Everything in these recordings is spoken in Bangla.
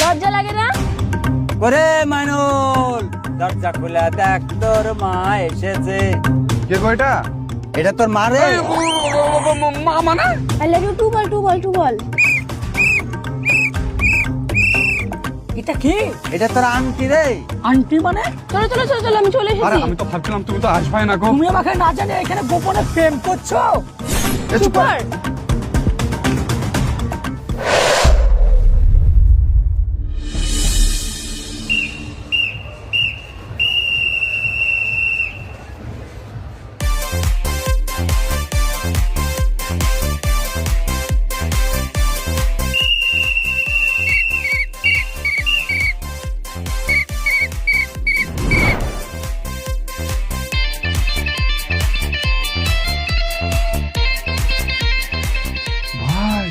লজ্জা লাগে না? ওরে মাইনুল, দরজা খুলে দেখ, তোর মা এসেছে। কে গো এটা? এটা তোর মা রে। মা মানে? I love you, টু বল। এটা কি? এটা তোর আন্টি রে। আন্টি মানে? চলো আমি চলে আরে এসেছি। আমি তো ভাবছিলাম তুমি তো আসবাই না গো। তুমি আমাকে না জানি এখানে গোপনে প্রেম করছো? সুপার। ভাই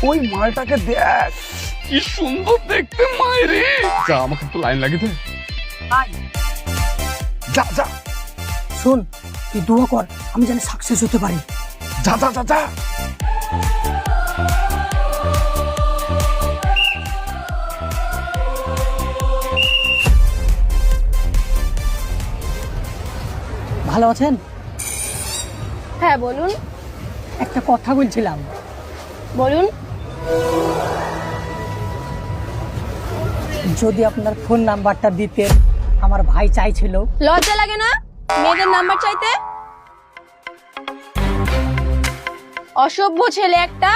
ওই মালটাকে দেখ, কি সুন্দর দেখতে মায়েরে। যা আমাকে একটু লাইন লাগিয়ে দে। যা যা শুন, তুই দোয়া কর আমি যেন সাকসেস হতে পারি। যা যা যা যা। ভালো আছেন? হ্যাঁ বলুন। একটা কথা বলছিলাম। বলুন। যদি আপনার ফোন নাম্বারটা দিতেন, আমার ভাই চাইছিল। লজ্জা লাগে না মেয়েদের নাম্বার চাইতে? অসভ্য ছেলে একটা।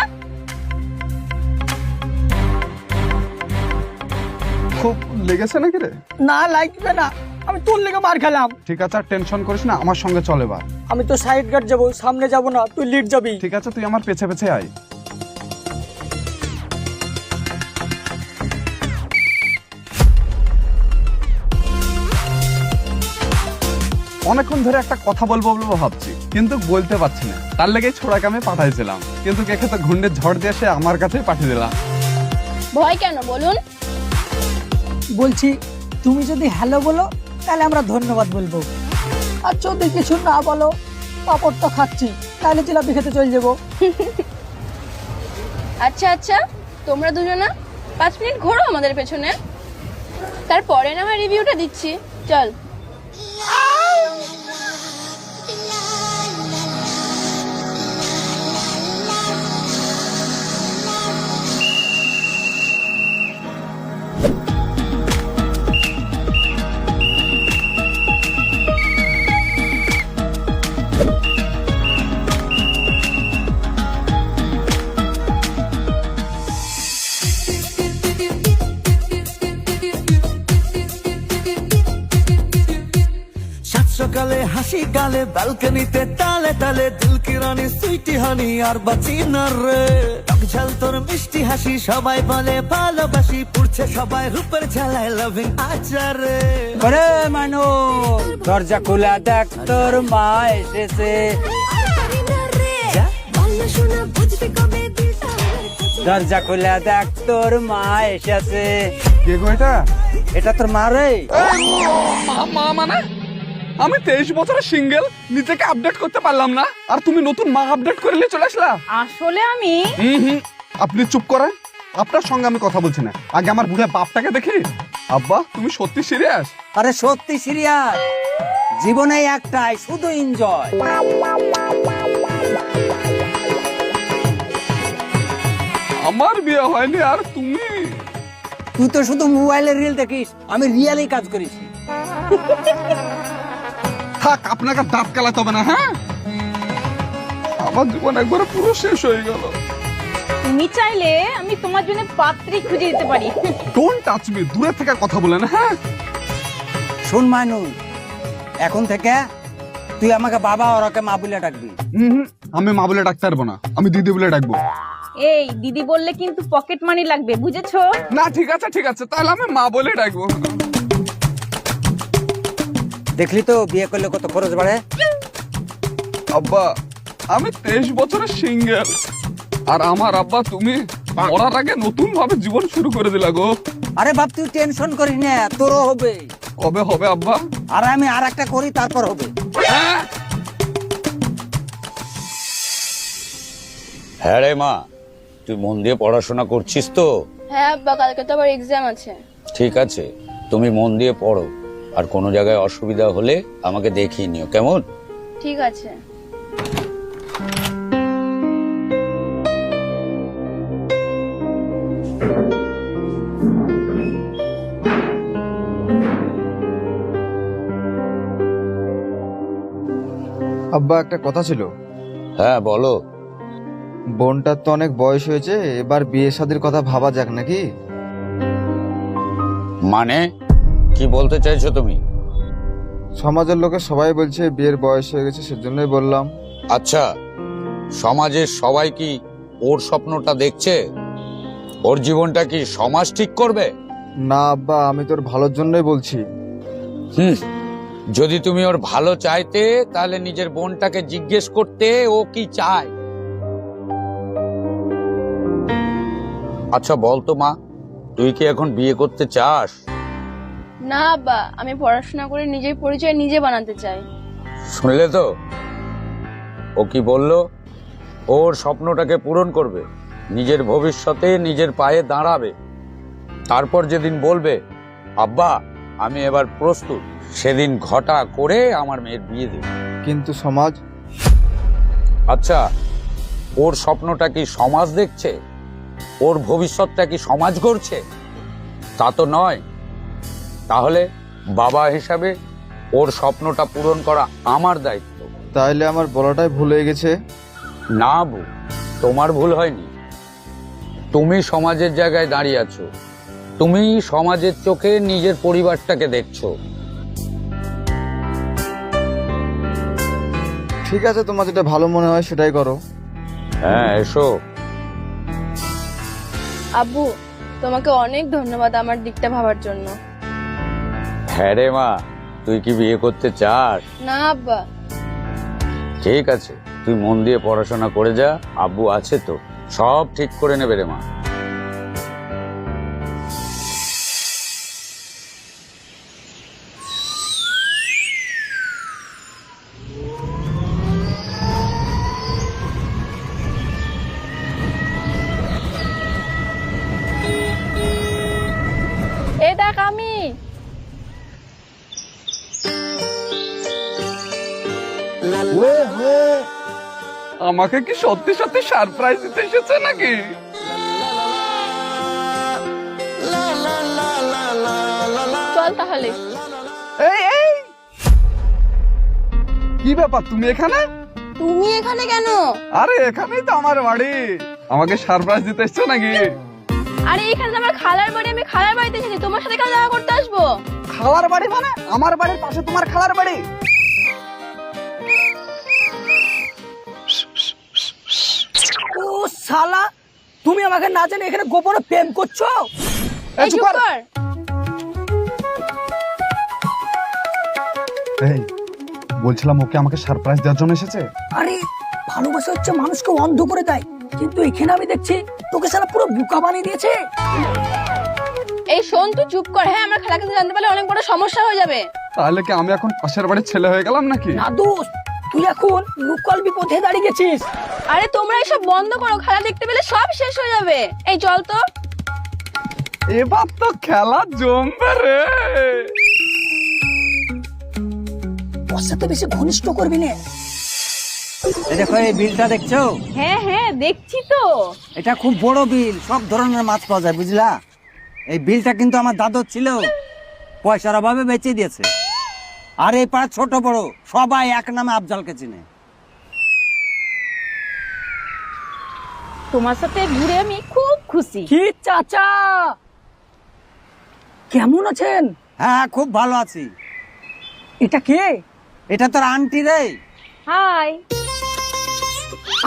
খুব লেগেছে নাকি রে? না লাগবে না, আমি তোর লেগে মার খেলাম। ঠিক আছে, আর টেনশন করিস না, আমার সঙ্গে চলে এবার। আমি তো সাইড গার্ড যাবো, সামনে যাবো না, তুই লিড যাবি। ঠিক আছে, তুই আমার পেছে পেছে আয়। অনেকক্ষণ ধরে একটা কথা বলবো বলবো ভাবছি, কিন্তু বলতে পারছি না। তার লেগে ছোড়াকে আমি পাঠাইছিলাম, কিন্তু কে তো ঘুন্ডে ঝড় দিয়ে সে আমার কাছেই পাঠিয়ে দিলাম। ভয় কেন বলুন? বলছি তুমি যদি হ্যালো বলো তাহলে আমরা ধন্যবাদ বলবো, আর যদি কিছু না বলো, পাপড় তো খাচ্ছি, তাহলে জিলাপি খেতে চলে যাবো। আচ্ছা তোমরা দুজনা 5 মিনিট ঘোরো আমাদের পেছনে, তারপরে না হয় রিভিউটা দিচ্ছি। চল। সকালে হাসি গালে ব্যালকনিতে তালে তালে দিল কি রানী সুইটি হানি আর বাঁচি না রে। টক ঝাল তোর মিষ্টি হাসি সবাই বলে ভালোবাসি, পুড়ছে সবাই রূপের ঝালায় লাভিং আচারে। ওরে মাইনুল, দরজা খুলে দেখ, তোর মা এসেছে। দরজা খুলে দেখ, তোর মা এসেছে। কে গো এটা? এটা তোর মা রে। মা মানে? আমি 23 বছরের সিঙ্গেল, নিজেকে আপডেট করতে পারলাম না, আর তুমি নতুন মা আপডেট করে নিয়ে চলে আসলা। আসলে আমি আপনি চুপ করেন, আপনার সঙ্গে আমি কথা বলছি না, আগে আমার বুড়া বাপটাকে দেখি। আব্বা তুমি সত্যি সিরিয়াস? আরে সত্যি সিরিয়াস, জীবনে একটাই, শুধু এনজয়। আমার বিয়ে হয়নি আর তুমি? তুই তো শুধু মোবাইলে রিল দেখিস, আমি রিয়েলি কাজ করেছি। থাক, আপনাকে দাঁত কালাতে হবে না। হ্যাঁ, আমার জীবন একবারে পুরো শেষ হয়ে গেল। তুমি চাইলে আমি তোমার জন্য পাত্রী খুঁজে দিতে পারি। ডোন্ট টাচ মি, দূরে থেকে কথা বলেন। হ্যাঁ শোন মাইনুল, এখন থেকে তুই আমাকে বাবা আর ওকে মা বলে ডাকবি। আমি মা বলে ডাকতে পারবো না, আমি দিদি বলে ডাকবো। এই দিদি বললে কিন্তু পকেট মানি লাগবে, বুঝেছো? না ঠিক আছে, তাহলে আমি মা বলে ডাকবো। দেখলি তো বিয়ে করলে কত খরচ বাড়ে। আব্বা আমি 23 বছরের সিঙ্গেল, আর আমার আব্বা তুমি মরার আগে নতুন ভাবে জীবন শুরু করে দিলা গো। আরে বাপ, তুই টেনশন করিস না, তোরও হবে। কবে হবে আব্বা? আর আমি আর একটা করি, তারপর হবে। হ্যাঁ রে মা, তুই মন দিয়ে পড়াশোনা করছিস তো? হ্যাঁ আব্বা, কালকে তো আবার এক্সাম আছে। ঠিক আছে, তুমি মন দিয়ে পড়ো, আর কোনো জায়গায় অসুবিধা হলে আমাকে দেখিয়ে নিও, কেমন? ঠিক আছে। আব্বা, একটা কথা ছিল। হ্যাঁ বলো। বোনটার তো অনেক বয়স হয়েছে, এবার বিয়ে শাদীর কথা ভাবা যাক নাকি? মানে কি বলতে চাইছো তুমি? সমাজের লোকে সবাই বলছে বিয়ের বয়স হয়ে গেছে, সেজন্যই বললাম। আচ্ছা, সমাজের সবাই কি ওর স্বপ্নটা দেখছে? ওর জীবনটা কি সমাজ ঠিক করবে? না আব্বা, আমি তোর ভালোর জন্যই বলছি। যদি তুমি ওর ভালো চাইতে তাহলে নিজের বোনটাকে জিজ্ঞেস করতে ও কি চায়। আচ্ছা বলতো মা, তুই কি এখন বিয়ে করতে চাস? না আব্বা, আমি পড়াশোনা করে নিজের পরিচয় নিজে বানাতে চাই। শুনলে তো, ও কি বললো? ওর স্বপ্নটাকে পূরণ করবে, নিজের ভবিষ্যতে নিজের পায়ে দাঁড়াবে। তারপর যেদিন বলবে আব্বা আমি এবার প্রস্তুত, সেদিন ঘটা করে আমার মেয়ের বিয়ে দেবে। কিন্তু সমাজ? আচ্ছা, ওর স্বপ্নটা কি সমাজ দেখছে? ওর ভবিষ্যৎটা কি সমাজ করছে? তা তো নয়। তাহলে বাবা হিসাবে ওর স্বপ্নটা পূরণ করা আমার দায়িত্ব। তাইলে আমার বলাটাই ভুল হয়ে গেছে। না বউ, তোমার ভুল হয়নি। তুমি সমাজের জায়গায় দাঁড়িয়ে আছো, তুমি সমাজের চোখে নিজের পরিবারটাকে দেখছো। ঠিক আছে, তোমার যেটা ভালো মনে হয় সেটাই করো। হ্যাঁ এসো। আব্বু, তোমাকে অনেক ধন্যবাদ আমার দিকটা ভাবার জন্য। হ্যাঁ রে মা, তুই কি বিয়ে করতে চাস? না আব্বা। ঠিক আছে, তুই মন দিয়ে পড়াশোনা করে যা, আব্বু আছে তো, সব ঠিক করে নেবে রে মা। এই দেখ আমি। আমাকে কি সত্যি সত্যি সারপ্রাইজ দিতে এসেছে নাকি? চল তাহলে। এই এই, কি ব্যাপার তুমি এখানে? তুমি এখানে কেন? আরে এখানেই তো আমার বাড়ি, আমাকে সারপ্রাইজ দিতে এসছো নাকি? আরে এখানে তো আমার খালার বাড়ি, আমি খালার বাড়িতে এসেছি, তোমার সাথে কেন দেখা করতে আসবো? খালার বাড়ি মানে আমার বাড়ির পাশে তোমার খালার বাড়ি? ও শালা, তুমি আমাকে না জানি এখানে গোপনে প্রেম করছো? এই চুপ কর। এই বলছিলাম, ওকে আমাকে সারপ্রাইজ দেওয়ার জন্য এসেছে। আরে ভালোবাসা হচ্ছে মানুষকে অন্ধ করে দেয়, কিন্তু এখানে আমি দেখছি তোকে শালা পুরো বোকা বানিয়ে দিয়েছে। এই শোন, তুই চুপ কর। হ্যাঁ, আমার খালাকে জানতে পারলে অনেক বড় সমস্যা হয়ে যাবে। তাহলে কি আমি এখন পাশের বাড়ির ছেলে হয়ে গেলাম নাকি? না দোস্ত, তুই এখন লোকাল বিপদে দাঁড়িয়ে গেছিস। আরে তোমরা এসব বন্ধ করো, খালা দেখতে পেলে সব শেষ হয়ে যাবে। এই চল তো। এবার তো খেলা জমবে রে। ওর সাথে বেশি ঘনিষ্ঠ করবি না। এই দেখো, এই বিলটা দেখছো? হ্যাঁ হ্যাঁ দেখছি তো। এটা খুব বড় বিল, সব ধরনের মাছ পাওয়া যায়, বুঝলা? এই বিলটা কিন্তু আমার দাদুর ছিল, পয়সার অভাবে বেঁচে দিয়েছে। আর এই পাড়া ছোট বড় সবাই এক নামে আফজালকে চিনে। তোমার সাথে ঘুরে আমি খুব খুশি। কি চাচা, কেমন আছেন? হ্যাঁ খুব ভালো আছি। এটা কে? এটা তোর আন্টি রে। হাই।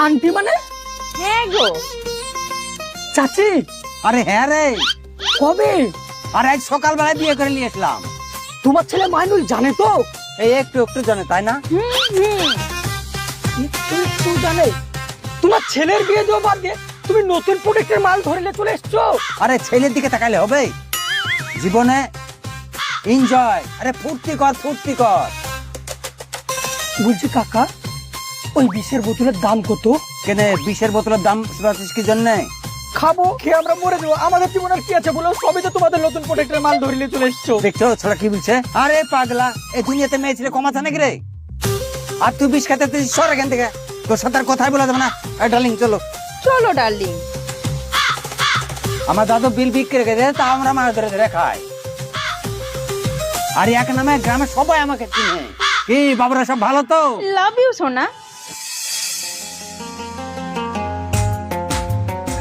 আন্টি মানে? হ্যাঁ গো। চাচি? আরে হ্যাঁ রে, কবে? আর আজ সকালবেলায় বিয়ে করে নিয়ে এসলাম। তোমার ছেলে মাইনুল জানে তো? এই একটু একটু জানে, তাই না? একটু একটু জানে? তোমার ছেলের বিয়ে দেওয়া বাদ দিয়ে তুমি নতুন প্রোডাক্টের মাল ধরে চলে এসছো। আরে ছেলের দিকে তাকাইলে হবে? জীবনে এনজয়, আরে ফুর্তি কর, ফুর্তি কর। বলছি কাকা, ওই 20-এর বোতলের দাম কত? কেন 20-এর বোতলের দাম শুধাচ্ছিস কি জন্যে? খাবো, খেয়ে আমরা মরে যাবো। আমাদের জীবন আর কি আছে বলো? সবই তো তোমাদের নতুন প্রোডাক্টের মাল ধরিয়ে চলে এসছো। দেখছো ছোড়া কি বলছে? আরে পাগলা, এই দুনিয়াতে মেয়ে ছেলে কমাচ্ছে নাকি রে? আর তুই বিষ খাতে তুই সর এখান থেকে, তোর সাথে আর কথাই বলা যাবে না। ডার্লিং চলো। চলো ডার্লিং। আমার দাদু বিল বিক্রি রেখে দেয়, তা আমরা মাছ ধরে ধরে খাই। আর এক নামে গ্রামে সবাই আমাকে চিনে। কি বাবুরা সব ভালো তো? লাভ ইউ সোনা।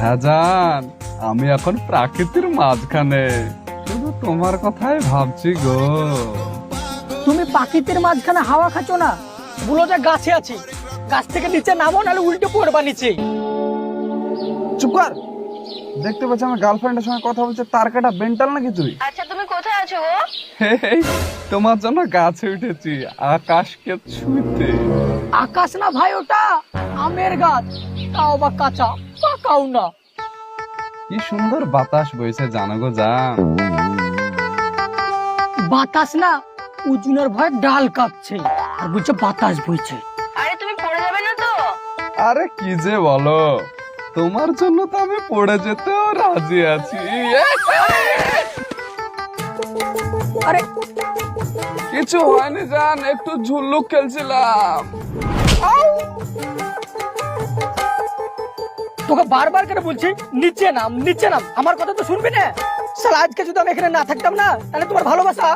হ্যাঁ জান, আমি এখন প্রাকৃতির মাঝখানে, শুধু তোমার কথাই ভাবছি গো। তুমি পাখিদের মাঝখানে হাওয়া খাচ্ছ না, বলো যে গাছে আছি, গাছ থেকে নিচে নামো, নাহলে উল্টে পড়বা নিচে। চুপ কর। দেখতে পাচ্ছি আমার গার্লফ্রেন্ডের সঙ্গে কথা বলছে, তার কাটা বেন্টাল নাকি তুই? আচ্ছা তুমি কোথায় আছো গো? এই তোমার জন্য গাছে উঠেছি আকাশকে ছুঁতে। আকাশ না ভাই, ওটা আমের গাছ, তাও বা কাঁচা, পাকাও না। কি সুন্দর বাতাস বইছে জানো গো জান। বাতাস না, উজুনের ভয় ডাল কাঁপছে, আর বলছে বাতাস বইছে। আরে তুমি পড়ে যাবে না তো? আরে কি যে বলো, তোমার জন্য তো আমি পড়ে যেতেও রাজি আছি। আরে কিছু হয়নি জান, একটু ঝুল্লুক খেলছিলাম। তোকে বারবার করে বলছি নিচে নাম, নিচে নাম, আমার কথা তো শুনবি না? শালা আজকে যদি আমি এখানে না থাকতাম না, তাহলে তোমার ভালোবাসা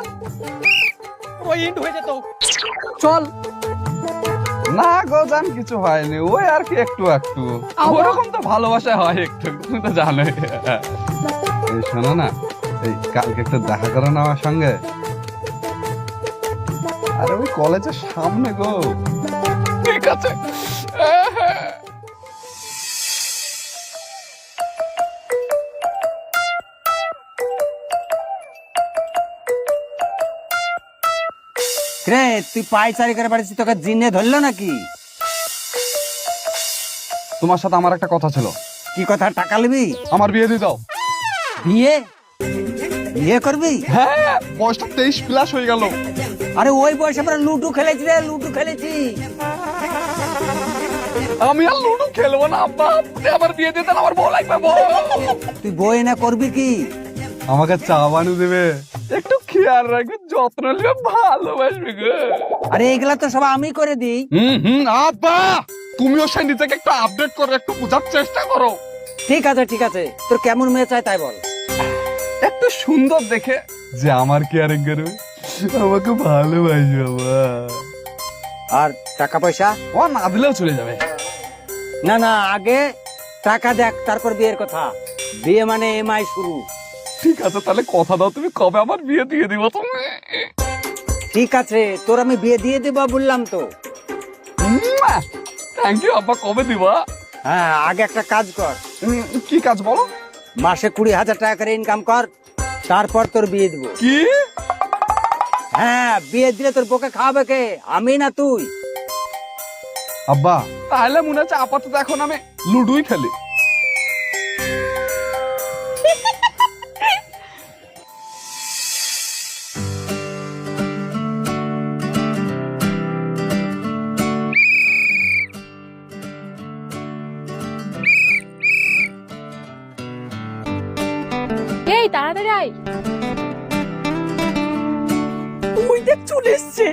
পুরো এন্ড হয়ে যেত। চল। না গো জান, কিছু হয়নি, ওই আর কি একটু একটু, ওরকম তো ভালোবাসা হয় একটু, তুমি তো জানোই। এই শোনো না, এই কালকে একটু দেখা করো না আমার সঙ্গে। আরে ওই কলেজের সামনে গো। ঠিক আছে। রে তুই পায়চারি করে পারিস, তোকে জিনে ধরলো নাকি? তোমার সাথে আমার একটা কথা ছিল। কি কথা? টাকা নিবি? আমার বিয়ে দিয়ে দাও। বিয়ে? বিয়ে করবি? হ্যাঁ, বয়সটা 23 প্লাস হয়ে গেল। আরে ওই বয়সে আমরা লুডু খেলেছি রে, লুডু খেলেছি। আমি আর লুডো খেলবো না আব্বা, আপনি আমার বিয়ে দিয়ে দেন, আমার বউ লাগবে বউ। তুই বই না করবি কি? আমাকে চা বানিয়ে দেবে, একটু খেয়াল রাখবে, যত্ন নেবে, ভালোবাসবে গো। আরে এগুলা তো সব আমি করে দিই। আব্বা তুমিও সেই নিজেকে একটু আপডেট করো, একটু বোঝার চেষ্টা করো। ঠিক আছে ঠিক আছে, তোর কেমন মেয়ে চাই তাই বল। একটু সুন্দর দেখে, যে আমার কেয়ারিং করবে, আমাকে ভালোবাসবে বাবা। আর টাকা পয়সা? ও না দিলেও চলে যাবে। না না, আগে টাকা দেখ, তারপর বিয়ের কথা। বিয়ে মানে এমআই শুরু। ঠিক আছে, তাহলে কথা দাও, তুমি কবে আমার বিয়ে দিয়ে দিবো তুমি? ঠিক আছে, তোর আমি বিয়ে দিয়ে দেবো বললাম তো। থ্যাংক ইউ আব্বা, কবে দিবা? হ্যাঁ, আগে একটা কাজ কর, কি কাজ বলো? মাসে 20,000 টাকা করে ইনকাম কর, তারপর তোর বিয়ে দিব। কি? হ্যাঁ, বিয়ে দিলে তোর বউকে খাওয়াবে কে? আমি না তুই? আব্বা তাহলে মনে হচ্ছে আপাতত এখন আমি লুডুই খেলি। এই তাড়াতাড়ি আয়। ওই দেখ চলে এসছে।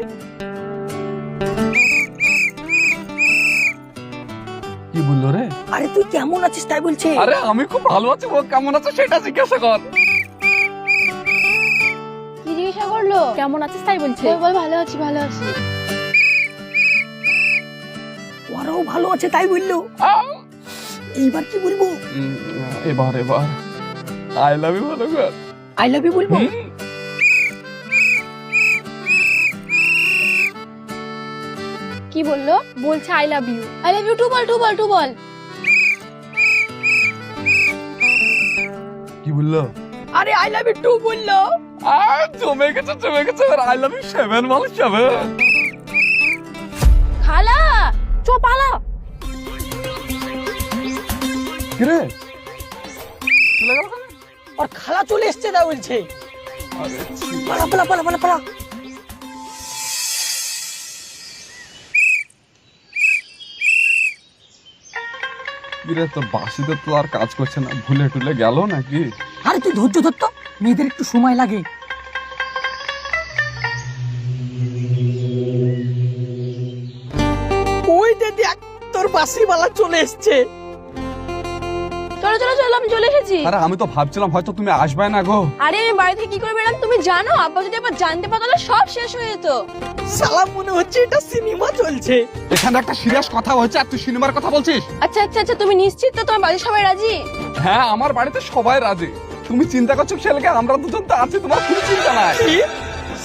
কি বললো রে? আরে তুই কেমন আছিস তাই বলছে। আরে আমি খুব ভালো আছি, ও কেমন আছে সেটা জিজ্ঞাসা কর। কি জিজ্ঞাসা করলো? কেমন আছিস তাই বলছে। বল ভালো আছি ভালো আছি। ওরাও ভালো আছে তাই বললো। এইবার কি বলবো? এবার আই লাভ ইউ ভালো কর। আই লাভ ইউ বলবো। কি বললো? বলছে I love you. I love you too বল টু বল টু বল। কি বললো? আরে আই লাভ ইউ টু বললো। জমে গেছে, আই লাভ ইউ 7 বল 7। খালা চো পালা। কি রে চলে গেল? আর খালা চলে এসছে তাই বলছে। আরে পালা পালা পালা পালা পালা। কিরে তোর বাসিতে তো আর কাজ করছে না, ভুলে টুলে গেল নাকি? আরে তুই ধৈর্য ধর তো, মেয়েদের একটু সময় লাগে। ওই দেখ তোর বাসিওয়ালা চলে এসছে। চলো চলো চলো, আমি চলে এসেছি। আরে আমি তো ভাবছিলাম হয়তো তুমি আসবে না গো। আরে আমি বাড়ি থেকে কি করে বেরাম তুমি জানো? আব্বা যদি আবার জানতে পারতো তাহলে সব শেষ হয়ে যেত। সালাম, মনে হচ্ছে এটা সিনেমা চলছে। এখানে একটা সিরিয়াস কথা হচ্ছে আর তুই সিনেমার কথা বলছিস? আচ্ছা আচ্ছা আচ্ছা, তুমি নিশ্চিত তো তোমার বাড়ির সবাই রাজি? হ্যাঁ, আমার বাড়িতে সবাই রাজি। তুমি চিন্তা করছো ছেলেকে, আমরা দুজন তো আছি, তোমার কোনো চিন্তা নাই।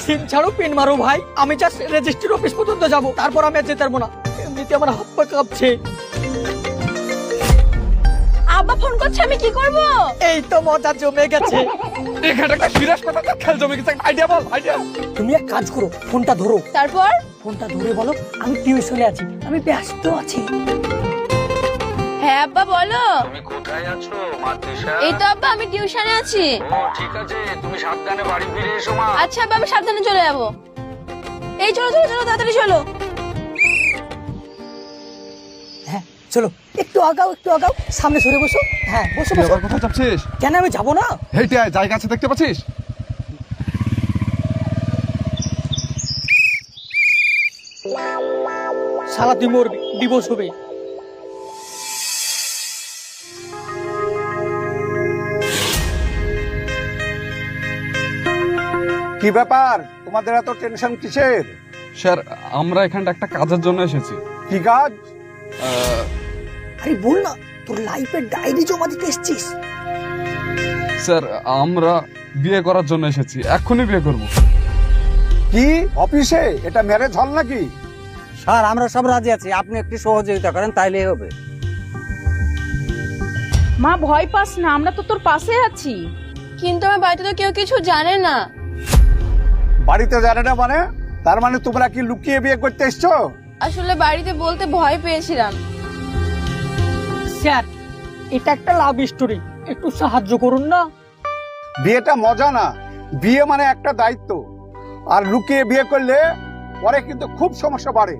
সিন ছাড়ো, পেন মারো ভাই। আমি জাস্ট রেজিস্ট্রি অফিস পর্যন্ত যাব, তারপর আমি আর যেতে পারবো না। এমনিতে আমার হাত পা কাঁপছে। আব্বা ফোন করছে, আমি কি করব? এই তো মজা জমে গেছে। এখানে একটা সিরিয়াস কথা, খেল জমে গেছে। আইডিয়া বল, আইডিয়া। তুমি এক কাজ করো, ফোনটা ধরো। তারপর ফোনটা ধরে বলো আমি টিউশনে আছি, আমি ব্যস্ত আছি। হ্যাঁ আব্বা বলো। তুমি কোথায় আছো মাতৃষা? এই তো আব্বা, আমি টিউশনে আছি। ও ঠিক আছে, তুমি সাবধানে বাড়ি ফিরে এসো মা। আচ্ছা আব্বা, আমি সাবধানে চলে যাবো। এই চলো চলো চলো, তাড়াতাড়ি চলো। হ্যাঁ চলো, একটু আগাও একটু আগাও, সামনে সরে বসো। হ্যাঁ বসো তুই বসো। আবার কোথায় যাচ্ছিস? কেন আমি যাবো না? হেঁটে আয়, জায়গা আছে দেখতে পাচ্ছিস? শালা তুই মরবি, ডিভোর্স হবে। কি ব্যাপার, তোমাদের এত টেনশন কিসের? স্যার, আমরা এখানটা একটা কাজের জন্য এসেছি। কি কাজ? আরে বল না, তোর লাইফের ডায়েরি জমা দিতে এসেছিস। স্যার, আমরা বিয়ে করার জন্য এসেছি, এক্ষুনি বিয়ে করব। কি অফিসে? এটা ম্যারেজ হল নাকি? স্যার আমরা সব রাজি আছি, আপনি একটু সহযোগিতা করেন তাইলেই হবে। মা ভয় পাস না, আমরা তো তোর পাশে আছি। কিন্তু আমার বাড়িতে তো কেউ কিছু জানে না। বাড়িতে জানে না মানে? তার মানে তোমরা কি লুকিয়ে বিয়ে করতে এসছো? আসলে বাড়িতে বলতে ভয় পেয়েছিলাম। স্যার, এটা একটা লাভ স্টোরি, একটু সাহায্য করুন না। বিয়েটা মজা না, বিয়ে মানে একটা দায়িত্ব। আর লুকিয়ে বিয়ে করলে পরে কিন্তু খুব সমস্যা বাড়ে।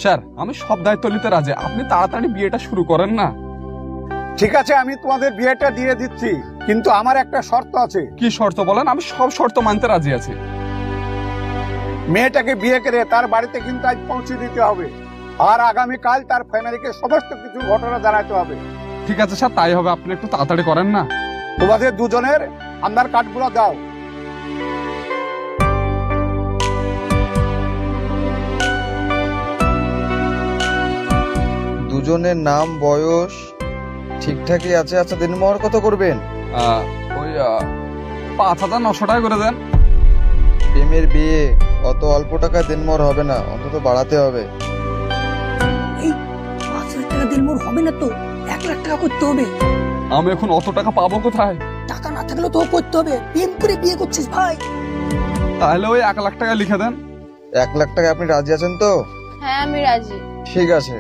স্যার, আমি সব দায়িত্ব নিতে রাজি, আপনি তাড়াতাড়ি বিয়েটা শুরু করেন না। ঠিক আছে, আমি তোমাদের বিয়েটা দিয়ে দিচ্ছি, কিন্তু আমার একটা শর্ত আছে। কি শর্ত বলেন? আমি সব শর্ত মানতে রাজি আছি। মেয়েটাকে বিয়ে করে তার বাড়িতে কিন্তু আজ পৌঁছে দিতে হবে, আর আগামীকাল তার ফ্যামিলিকে সমস্ত কিছু ঘটনা জানাতে হবে। ঠিক আছে স্যার, তাই হবে, আপনি একটু তাড়াতাড়ি করেন না। তোমাদের দুজনের আধার কার্ডগুলো দাও। দুজনের নাম বয়স ঠিকঠাকই আছে। আচ্ছা, দিনমহর কত করবেন? ওই 5,900 টাকা করে দেন। প্রেমের বিয়ে, অত অল্প টাকায় দিনমহর হবে না, অন্তত বাড়াতে হবে। এই 5,000 টাকা দিন মোর হবে না তো, 1 লাখ টাকা করতে হবে। আমি এখন অত টাকা পাবো কোথায়? টাকা না থাকলেও তো করতে হবে, প্রেম করে বিয়ে করছিস ভাই। তাহলে ওই 1 লাখ টাকা লিখে দেন। 1 লাখ টাকা আপনি রাজি আছেন তো? হ্যাঁ আমি রাজি। ঠিক আছে।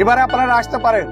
এবারে আপনারা আসতে পারেন।